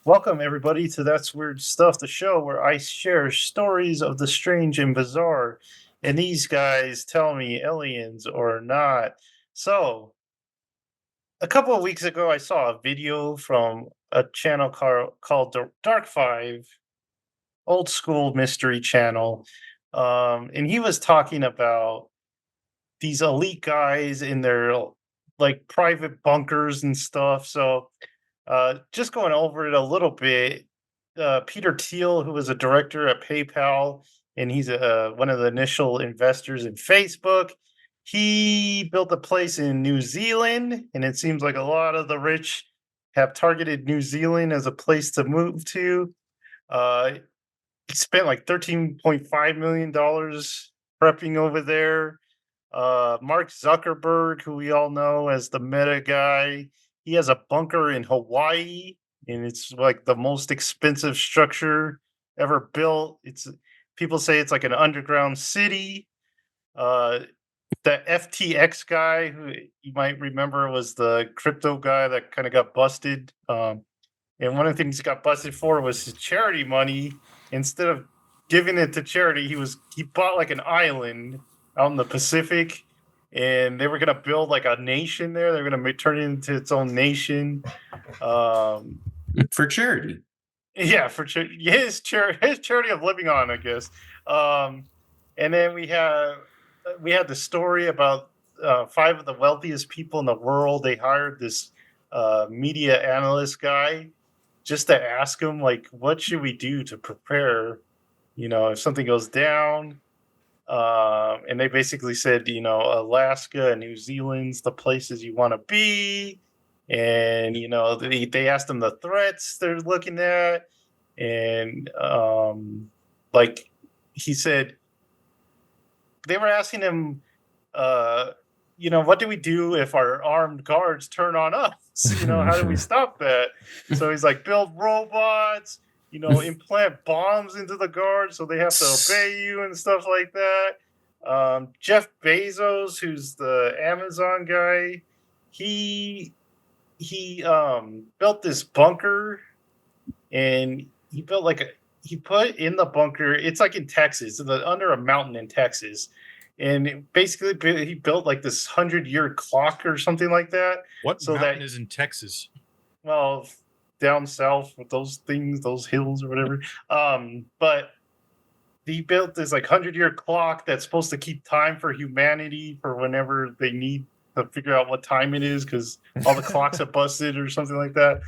Welcome, everybody, to That's Weird Stuff, the show where I share stories of the strange and bizarre, and these guys tell me aliens or not. So, a couple of weeks ago, I saw a video from a channel called Dark Five, old school mystery channel. And he was talking about these elite guys in their like private bunkers and stuff. So, just going over it a little bit, Peter Thiel, who was a director at PayPal, and he's one of the initial investors in Facebook. He built a place in New Zealand, and it seems like a lot of the rich have targeted New Zealand as a place to move to. Uh, he spent like $13.5 million prepping over there. Mark Zuckerberg, who we all know as the meta guy, he has a bunker in Hawaii, and it's like the most expensive structure ever built. It's people say it's like an underground city. Uh, the FTX guy, who you might remember was the crypto guy that kind of got busted. And one of the things he got busted for was his charity money. Instead of giving it to charity, he bought like an island out in the Pacific, and they were gonna build like a nation there. They're gonna turn it into its own nation. Um, For charity. yeah, for his charity of living on, I guess. And then we had the story about five of the wealthiest people in the world. They hired this media analyst guy just to ask him like, what should we do to prepare, if something goes down. And they basically said, Alaska and New Zealand's the places you want to be. And, they asked them the threats they're looking at. And, like he said, they were asking him, what do we do if our armed guards turn on us? How do we stop that? So he's like, build robots, implant bombs into the guards so they have to obey you and stuff like that. Jeff Bezos, who's the Amazon guy, he built this bunker, and he put in the bunker. It's like in Texas, under a mountain in Texas, and basically he built like this 100-year clock or something like that. What mountain is in Texas? Well, down south with those things, those hills or whatever. But he built this like 100-year clock that's supposed to keep time for humanity for whenever they need to figure out what time it is, because all the clocks are busted or something like that.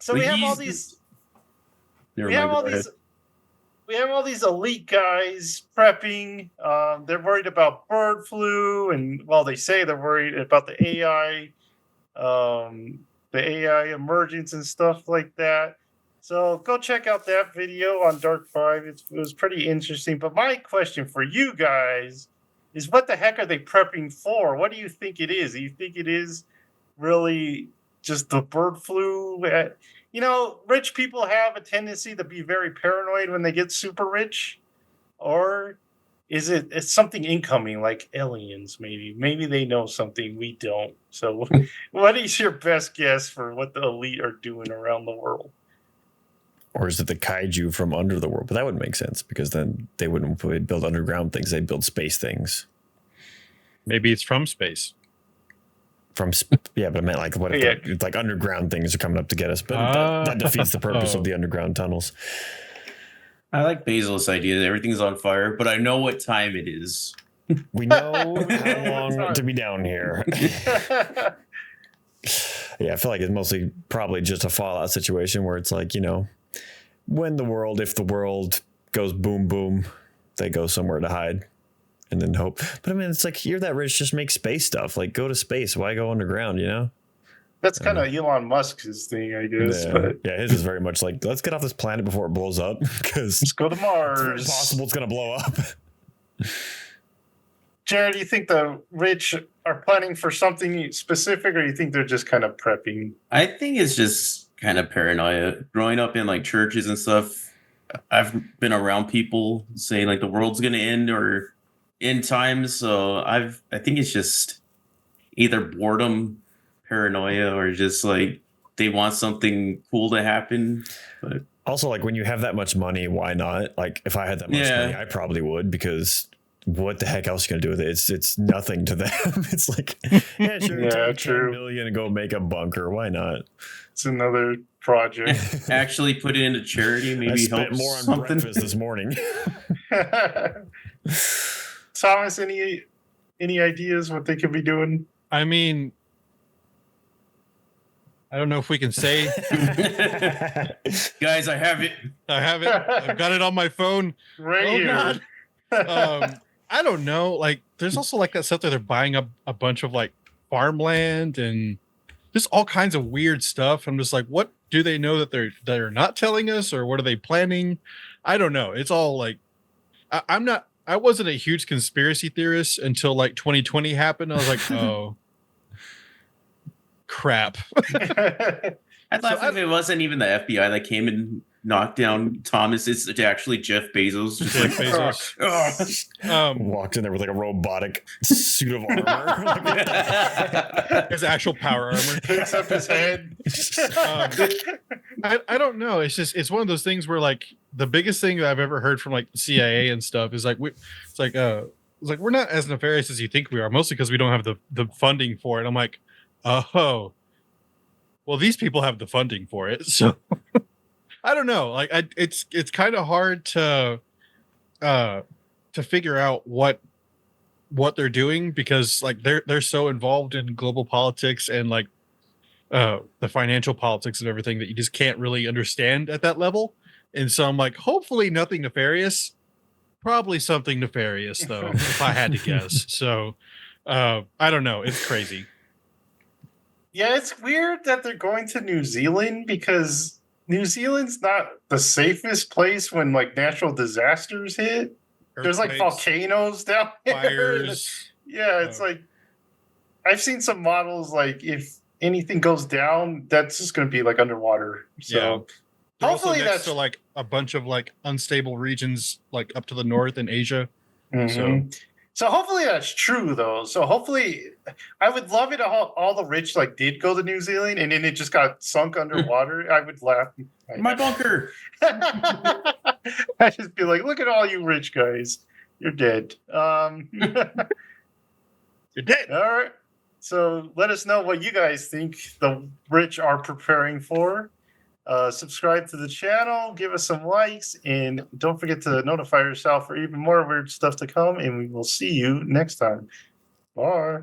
So we have all these. We have all these elite guys prepping. They're worried about bird flu, and they say they're worried about the AI emergence and stuff like that. So go check out that video on Dark Five. It was pretty interesting. But my question for you guys is, what the heck are they prepping for? What do you think it is? Do you think it is really just the bird flu? Rich people have a tendency to be very paranoid when they get super rich. Or is it's something incoming, like aliens, maybe? Maybe they know something we don't. So what is your best guess for what the elite are doing around the world? Or is it the kaiju from under the world? But that wouldn't make sense, because then they wouldn't build underground things. They'd build space things. Maybe it's from space. But I meant like, what if like underground things are coming up to get us? But that defeats the purpose of the underground tunnels. I like Basil's idea that everything's on fire, but I know what time it is. We know how long to be down here. Yeah, I feel like it's mostly probably just a Fallout situation where it's like, if the world goes boom, boom, they go somewhere to hide and then hope. But I mean, it's like, you're that rich, just make space stuff. Like, go to space. Why go underground, That's kind of Elon Musk's thing, I guess. Yeah, his is very much like, let's get off this planet before it blows up, because let's go to Mars. It's possible it's going to blow up. Jared, do you think the rich are planning for something specific, or do you think they're just kind of prepping? I think it's just kind of paranoia. Growing up in like churches and stuff, I've been around people saying like the world's going to end or end times. So I think it's just either boredom, paranoia, or just like they want something cool to happen. But Also, like when you have that much money, why not? Like if I had that much Yeah. money, I probably would, because what the heck else are you gonna do with it? It's nothing to them. It's like, yeah, sure, Yeah, take true. 10 million and go make a bunker. Why not? It's another project. actually put it into charity, I maybe spent help more on something. breakfast this morning. Thomas, any ideas what they could be doing? I mean, I don't know if we can say Guys, I have it. I have it. I've got it on my phone. Right Oh, here. God. I don't know. Like, there's also like that stuff that they're buying up a bunch of like farmland and just all kinds of weird stuff. I'm just like, what do they know that they're not telling us, or what are they planning? I don't know. It's all like, I wasn't a huge conspiracy theorist until like 2020 happened. I was like, oh crap. I thought So if it wasn't even the FBI that came and knocked down Thomas, it's actually Jeff Bezos. Just Jeff like, Bezos. Walked in there with like a robotic suit of armor. Like, what the heck? His actual power armor. Picks up his head. I don't know. It's just, it's one of those things where like the biggest thing that I've ever heard from like the CIA and stuff is like, it's like we're not as nefarious as you think we are, mostly because we don't have the funding for it. I'm like, oh, well, these people have the funding for it. So I don't know. Like it's kind of hard to figure out what they're doing, because like they're so involved in global politics and like the financial politics and everything that you just can't really understand at that level. And so I'm like, hopefully nothing nefarious. Probably something nefarious though, if I had to guess. So I don't know. It's crazy. Yeah, it's weird that they're going to New Zealand, because New Zealand's not the safest place when like natural disasters hit. There's like Earthquakes, volcanoes down there. fires. Yeah, it's like I've seen some models like if anything goes down, that's just going to be like underwater. So They're also hopefully next that's to like a bunch of like unstable regions like up to the north in Asia. Mhm. So hopefully that's true though. So hopefully, I would love it if all the rich like did go to New Zealand and then it just got sunk underwater. I would laugh. My bunker. I'd just be like, look at all you rich guys. You're dead. You're dead. All right. So let us know what you guys think the rich are preparing for. Subscribe to the channel, give us some likes, and don't forget to notify yourself for even more weird stuff to come. And we will see you next time. Bye.